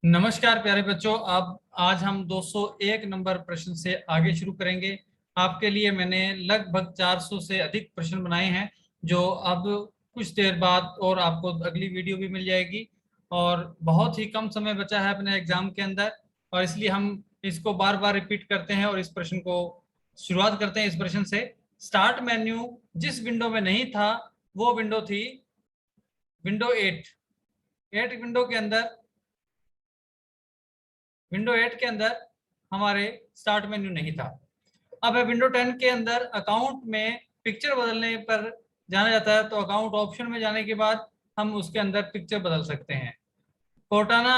नमस्कार प्यारे बच्चों। अब आज हम 201 नंबर प्रश्न से आगे शुरू करेंगे। आपके लिए मैंने लगभग 400 से अधिक प्रश्न बनाए हैं, जो अब कुछ देर बाद और आपको अगली वीडियो भी मिल जाएगी। और बहुत ही कम समय बचा है अपने एग्जाम के अंदर, और इसलिए हम इसको बार बार रिपीट करते हैं और इस प्रश्न को शुरुआत करते हैं। इस प्रश्न से, स्टार्ट मेन्यू जिस विंडो में नहीं था वो विंडो थी विंडो 8 विंडो के अंदर। विंडो 8 के अंदर हमारे स्टार्ट मेन्यू नहीं था। अब है विंडो 10 के अंदर अकाउंट में पिक्चर बदलने पर जाना जाता है, तो अकाउंट ऑप्शन में जाने के बाद हम उसके अंदर पिक्चर बदल सकते हैं। कोटाना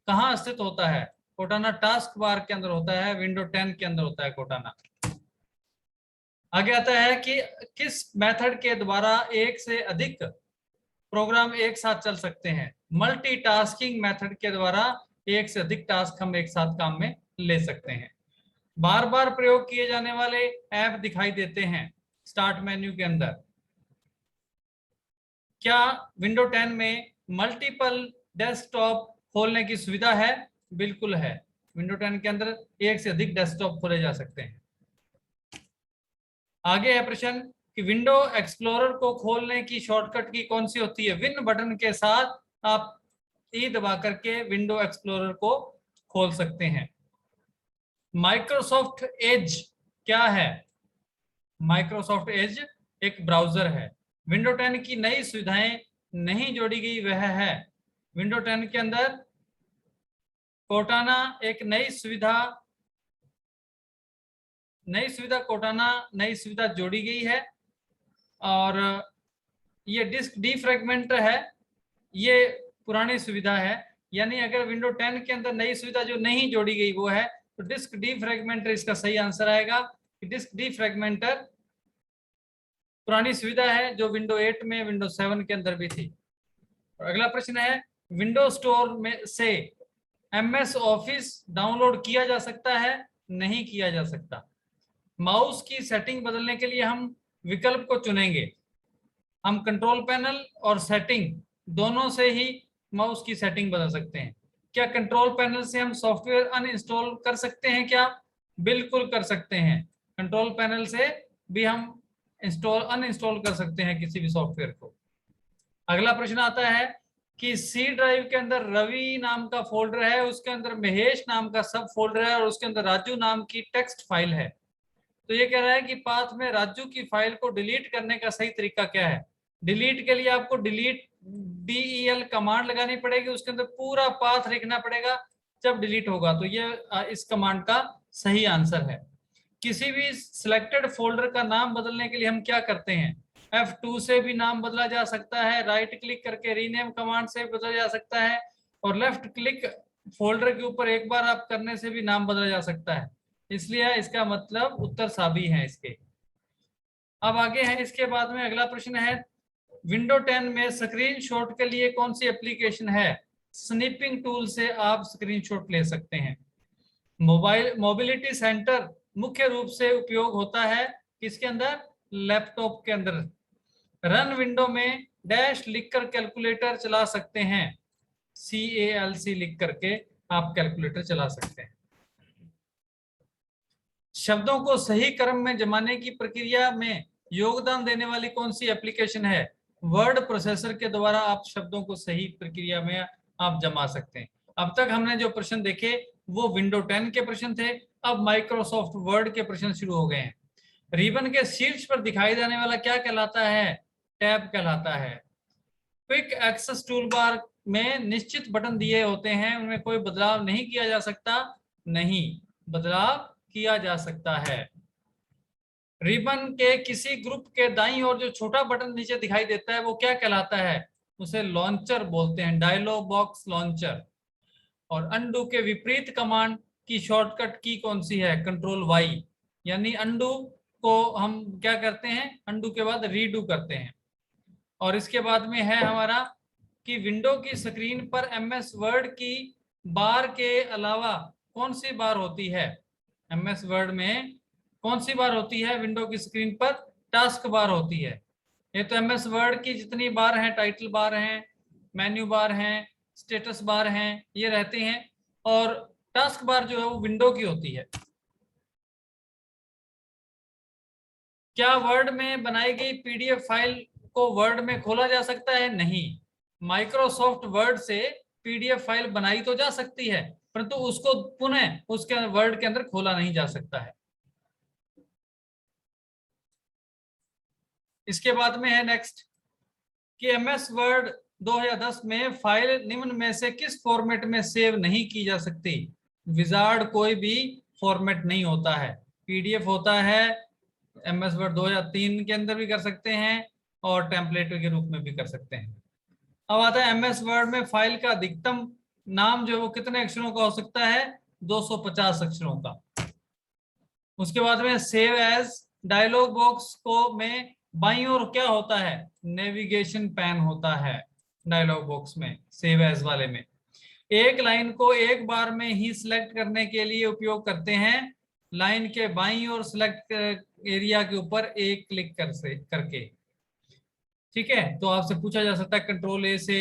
कहाँ स्थित होता है? कोटाना टास्क बार के अंदर होता है, विंडो 10 के अंदर होता है कोटाना। आगे आता है कि किस मेथड के द्वारा एक से अधिक प्रोग्राम एक साथ चल सकते हैं? मल्टीटास्किंग मेथड के द्वारा एक से अधिक टास्क हम एक साथ काम में ले सकते हैं। बार बार प्रयोग किए जाने वाले ऐप दिखाई देते हैं स्टार्ट मेन्यू के अंदर। क्या विंडो 10 में मल्टीपल डेस्कटॉप खोलने की सुविधा है? बिल्कुल है। विंडो 10 के अंदर एक से अधिक डेस्कटॉप खोले जा सकते हैं। आगे है प्रश्न कि विंडो एक्सप्लोरर को खोलने की शॉर्टकट की कौन सी होती है? विन बटन के साथ आप ई दबा करके विंडो एक्सप्लोरर को खोल सकते हैं। माइक्रोसॉफ्ट एज क्या है? माइक्रोसॉफ्ट एज एक ब्राउजर है। विंडो 10 की नई सुविधाएं नहीं जोड़ी गई वह है? विंडो 10 के अंदर कोटाना एक नई सुविधा कोटाना नई सुविधा जोड़ी गई है, और ये डिस्क डीफ्रैगमेंटर है, ये पुरानी सुविधा है। यानी अगर विंडो 10 के अंदर नई सुविधा जो नहीं जोड़ी गई वो है, तो डिस्क डीफ्रैगमेंटर इसका सही आंसर आएगा। डिस्क डीफ्रैगमेंटर पुरानी सुविधा है जो विंडो 8 में, विंडो 7 के अंदर भी थी। और अगला प्रश्न है, विंडो स्टोर में से एमएस ऑफिस डाउनलोड किया जा सकता है? नहीं किया जा सकता। माउस की सेटिंग बदलने के लिए हम विकल्प को चुनेंगे। हम कंट्रोल पैनल और सेटिंग दोनों से ही माउस की सेटिंग बदल सकते हैं। क्या कंट्रोल पैनल से हम सॉफ्टवेयर अनइंस्टॉल कर सकते हैं क्या? बिल्कुल कर सकते हैं। कंट्रोल पैनल से भी हम अनइंस्टॉल कर सकते हैं किसी भी सॉफ्टवेयर को। अगला प्रश्न आता है कि सी ड्राइव के अंदर रवि नाम का फोल्डर है, उसके अंदर महेश नाम का सब फोल्डर है, और उसके अंदर राजू नाम की टेक्स्ट फाइल है। तो ये कह रहा है कि पाथ में राजू की फाइल को डिलीट करने का सही तरीका क्या है? डिलीट के लिए आपको डिलीट DEL कमांड लगानी पड़ेगी, उसके अंदर पूरा पाथ लिखना पड़ेगा जब डिलीट होगा। तो ये इस कमांड का सही आंसर है। किसी भी सिलेक्टेड फोल्डर का नाम बदलने के लिए हम क्या करते हैं? F2 से भी नाम बदला जा सकता है, राइट क्लिक करके रीनेम कमांड से बदला जा सकता है, और लेफ्ट क्लिक फोल्डर के ऊपर एक बार आप करने से भी नाम बदला जा सकता है। इसलिए इसका मतलब उत्तर साबी है इसके। अब आगे है, इसके बाद में अगला प्रश्न है, विंडो 10 में स्क्रीनशॉट के लिए कौन सी एप्लीकेशन है? स्निपिंग टूल से आप स्क्रीनशॉट ले सकते हैं। मोबिलिटी सेंटर मुख्य रूप से उपयोग होता है किसके अंदर? लैपटॉप के अंदर। रन विंडो में डैश लिखकर कैलकुलेटर चला सकते हैं। CALC लिख करके आप कैलकुलेटर चला सकते हैं। शब्दों को सही क्रम में जमाने की प्रक्रिया में योगदान देने वाली कौन सी एप्लीकेशन है? वर्ड प्रोसेसर के द्वारा आप शब्दों को सही प्रक्रिया में आप जमा सकते हैं। अब तक हमने जो प्रश्न देखे वो विंडो 10 के प्रश्न थे। अब माइक्रोसॉफ्ट वर्ड के प्रश्न शुरू हो गए हैं। रिबन के शीर्ष पर दिखाई देने वाला क्या कहलाता है? टैब कहलाता है। क्विक एक्सेस टूल बार में निश्चित बटन दिए होते हैं, उनमें कोई बदलाव नहीं किया जा सकता? नहीं, बदलाव किया जा सकता है। रिबन के किसी ग्रुप के दाईं ओर जो छोटा बटन नीचे दिखाई देता है वो क्या कहलाता है? उसे लॉन्चर बोलते हैं, डायलॉग बॉक्स लॉन्चर। और अनडू के विपरीत कमांड की शॉर्टकट की कौन सी है? Control Y. यानी अनडू को हम क्या करते हैं? अनडू के बाद रीडू करते हैं। और इसके बाद में है हमारा कि विंडो की स्क्रीन पर MS वर्ड की बार के अलावा कौन सी बार होती है? MS वर्ड में कौन सी बार होती है विंडो की स्क्रीन पर? टास्क बार होती है। ये तो MS वर्ड की जितनी बार हैं, टाइटल बार हैं, मेन्यू बार हैं, स्टेटस बार हैं, ये रहते हैं। और टास्क बार जो है वो विंडो की होती है। क्या वर्ड में बनाई गई पीडीएफ फाइल को वर्ड में खोला जा सकता है? नहीं। माइक्रोसॉफ्ट वर्ड से पीडीएफ फाइल बनाई तो जा सकती है, परंतु उसको पुनः उसके वर्ड के अंदर खोला नहीं जा सकता है। इसके बाद में है नेक्स्ट कि एमएस वर्ड 2010 में फाइल निम्न में से किस फॉर्मेट में सेव नहीं की जा सकती? विजार्ड कोई भी फॉर्मेट नहीं होता है, पीडीएफ होता है। एमएस वर्ड 2003 के अंदर भी कर सकते हैं और टेम्पलेट के रूप में भी कर सकते हैं। अब आता है एमएस वर्ड में फाइल का अधिकतम नाम जो है वो कितने अक्षरों का हो सकता है? 250 अक्षरों का। उसके बाद में सेव एज डायलॉग बॉक्स को में बाईं ओर क्या होता है? नेविगेशन पैन होता है डायलॉग बॉक्स में, सेव एज वाले में। एक लाइन को एक बार में ही सिलेक्ट करने के लिए उपयोग करते हैं। लाइन के बाईं ओर सिलेक्ट एरिया के ऊपर एक क्लिक करके। ठीक है, तो आपसे पूछा जा सकता है कंट्रोल ए से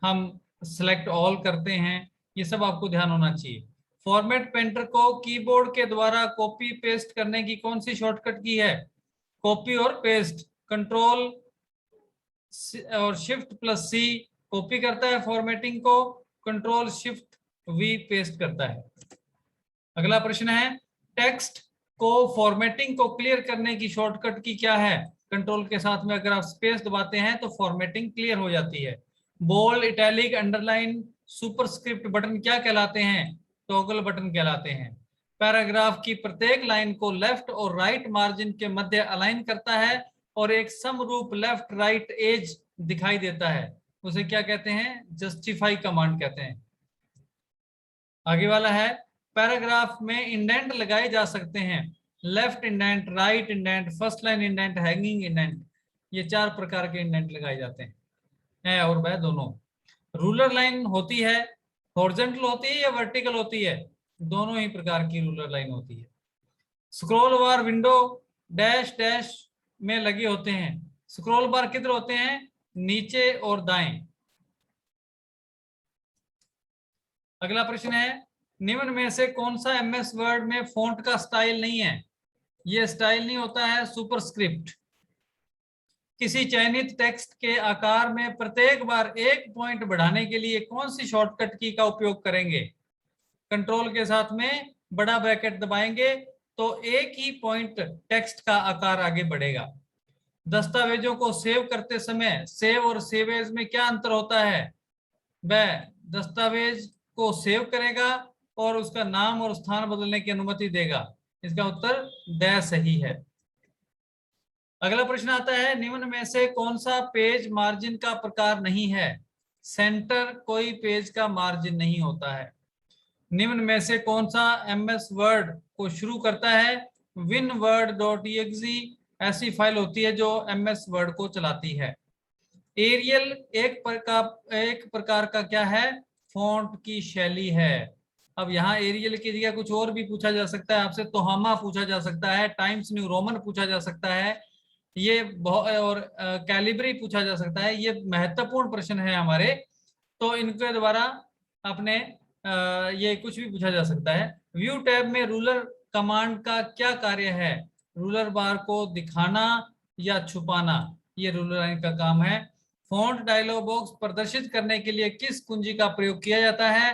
हम सिलेक्ट ऑल करते हैं, ये सब आपको ध्यान होना चाहिए। फॉर्मेट पेंटर को कीबोर्ड के द्वारा कॉपी पेस्ट करने की कौन सी शॉर्टकट की है? कॉपी और पेस्ट, कंट्रोल और शिफ्ट प्लस सी कॉपी करता है फॉर्मेटिंग को, कंट्रोल शिफ्ट वी पेस्ट करता है। अगला प्रश्न है टेक्स्ट को फॉर्मेटिंग को क्लियर करने की शॉर्टकट की क्या है? कंट्रोल के साथ में अगर आप स्पेस दबाते हैं तो फॉर्मेटिंग क्लियर हो जाती है। Bold, italic, underline, superscript button क्या कहलाते हैं? टॉगल बटन कहलाते हैं। पैराग्राफ की प्रत्येक लाइन को लेफ्ट और राइट मार्जिन के मध्य अलाइन करता है और एक समरूप लेफ्ट राइट एज दिखाई देता है, उसे क्या कहते हैं? जस्टिफाई कमांड कहते हैं। आगे वाला है पैराग्राफ में इंडेंट लगाए जा सकते हैं। Left indent, right indent, first line indent, hanging indent, ये 4 प्रकार के इंडेंट लगाए जाते हैं, है और वह दोनों। रूलर लाइन होती है, हॉरिजॉन्टल होती है या वर्टिकल होती है? दोनों ही प्रकार की रूलर लाइन होती है। स्क्रॉल बार विंडो डैश डैश में लगे होते हैं। स्क्रॉल बार किधर होते हैं? नीचे और दाएं। अगला प्रश्न है निम्न में से कौन सा एमएस वर्ड में फॉन्ट का स्टाइल नहीं है? ये स्टाइल नहीं होता है सुपरस्क्रिप्ट। किसी चयनित टेक्स्ट के आकार में प्रत्येक बार एक पॉइंट बढ़ाने के लिए कौन सी शॉर्टकट की का उपयोग करेंगे? कंट्रोल के साथ में बड़ा ब्रैकेट दबाएंगे तो एक ही पॉइंट टेक्स्ट का आकार आगे बढ़ेगा। दस्तावेजों को सेव करते समय सेव और सेव एज में क्या अंतर होता है? वह दस्तावेज को सेव करेगा और उसका नाम और स्थान बदलने की अनुमति देगा। इसका उत्तर द सही है। अगला प्रश्न आता है निम्न में से कौन सा पेज मार्जिन का प्रकार नहीं है? सेंटर कोई पेज का मार्जिन नहीं होता है। निम्न में से कौन सा एमएस वर्ड को शुरू करता है? winword.exe ऐसी फाइल होती है जो एमएस वर्ड को चलाती है। एरियल एक प्रकार का क्या है? फॉन्ट की शैली है। अब यहाँ एरियल की जगह कुछ और भी पूछा जा सकता है आपसे, तोहामा पूछा जा सकता है, टाइम्स न्यू रोमन पूछा जा सकता है, ये और कैलिब्री पूछा जा सकता है। ये महत्वपूर्ण प्रश्न है हमारे, तो इनके द्वारा अपने ये कुछ भी पूछा जा सकता है। व्यू टैब में रूलर कमांड का क्या कार्य है? रूलर बार को दिखाना या छुपाना, ये रूलर लाइन का काम है। फॉन्ट डायलॉग बॉक्स प्रदर्शित करने के लिए किस कुंजी का प्रयोग किया जाता है?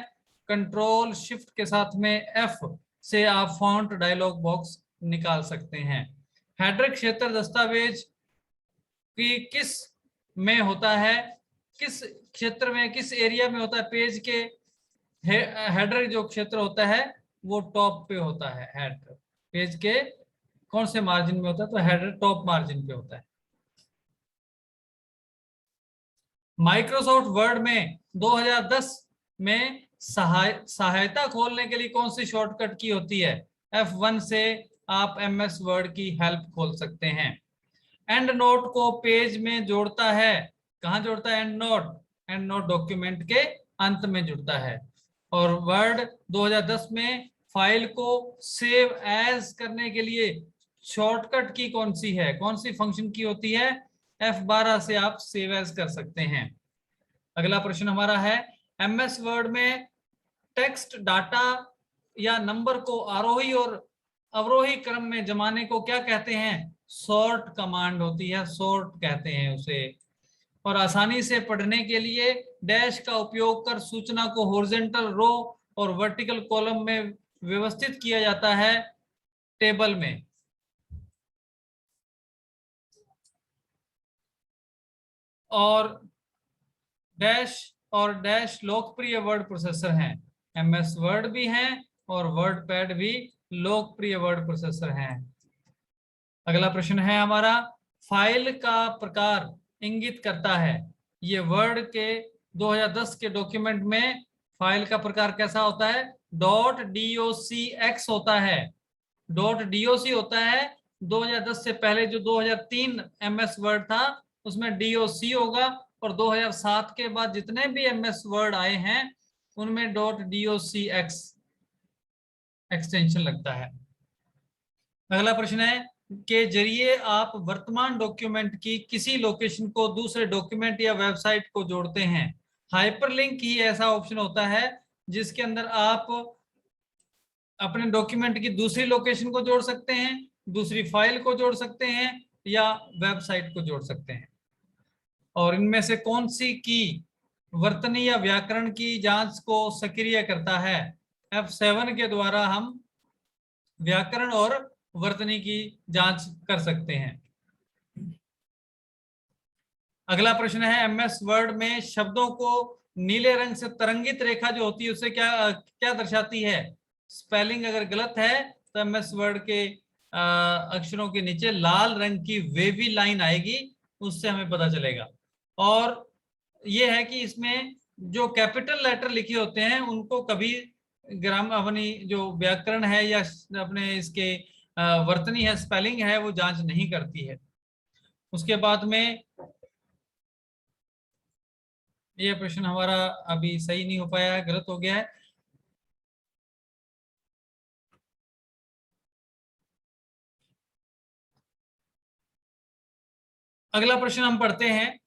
कंट्रोल शिफ्ट के साथ में एफ से आप फॉन्ट डायलॉग बॉक्स निकाल सकते हैं। हेडर क्षेत्र दस्तावेज की किस में होता है? किस क्षेत्र में, किस एरिया में होता है? पेज के हेडर जो क्षेत्र होता है वो टॉप पे होता है। हेडर पेज के कौन से मार्जिन में होता है? तो हेडर टॉप मार्जिन पे होता है। माइक्रोसॉफ्ट वर्ड में 2010 में सहायता खोलने के लिए कौन सी शॉर्टकट की होती है? F1 से आप एमएस वर्ड की हेल्प खोल सकते हैं। एंड नोट को पेज में जोड़ता है, कहाँ जोड़ता है? And note, and note document के अंत में जुड़ता है। और वर्ड 2010 में फाइल को सेव एज करने के लिए शॉर्टकट की कौन सी है? कौन सी फंक्शन की होती है? F12 से आप सेव एज कर सकते हैं। अगला प्रश्न हमारा है एमएस वर्ड में टेक्स्ट डाटा या नंबर को आरोही और अवरोही क्रम में जमाने को क्या कहते हैं? सॉर्ट कमांड होती है, सॉर्ट कहते हैं उसे। और आसानी से पढ़ने के लिए डैश का उपयोग कर सूचना को हॉरिजॉन्टल रो और वर्टिकल कॉलम में व्यवस्थित किया जाता है टेबल में। और डैश लोकप्रिय वर्ड प्रोसेसर हैं। एमएस वर्ड भी हैं और वर्ड पैड भी लोकप्रिय वर्ड प्रोसेसर हैं। अगला प्रश्न है हमारा, फाइल का प्रकार इंगित करता है। ये वर्ड के 2010 के डॉक्यूमेंट में फाइल का प्रकार कैसा होता है? .docx होता है, .doc होता है। 2010 से पहले जो 2003 एमएस वर्ड था उसमें DOC होगा, और 2007 के बाद जितने भी एमएस वर्ड आए हैं उनमें .docx एक्सटेंशन लगता है। अगला प्रश्न है, के जरिए आप वर्तमान डॉक्यूमेंट की किसी लोकेशन को दूसरे डॉक्यूमेंट या वेबसाइट को जोड़ते हैं। हाइपरलिंक ही ऐसा ऑप्शन होता है जिसके अंदर आप अपने डॉक्यूमेंट की दूसरी लोकेशन को जोड़ सकते हैं, दूसरी फाइल को जोड़ सकते हैं, या वेबसाइट को जोड़ सकते हैं। और इनमें से कौन सी की वर्तनी या व्याकरण की जांच को सक्रिय करता है? F7 के द्वारा हम व्याकरण और वर्तनी की जांच कर सकते हैं। अगला प्रश्न है, एमएस वर्ड में शब्दों को नीले रंग से तरंगित रेखा जो होती है उससे क्या क्या दर्शाती है? स्पेलिंग अगर गलत है तो एमएस वर्ड के अक्षरों के नीचे लाल रंग की वेवी लाइन आएगी, उससे हमें पता चलेगा। और ये है कि इसमें जो कैपिटल लेटर लिखे होते हैं उनको कभी अपनी जो व्याकरण है या अपने इसके वर्तनी है, स्पेलिंग है, वो जांच नहीं करती है। उसके बाद में ये प्रश्न हमारा अभी सही नहीं हो पाया है, गलत हो गया है। अगला प्रश्न हम पढ़ते हैं,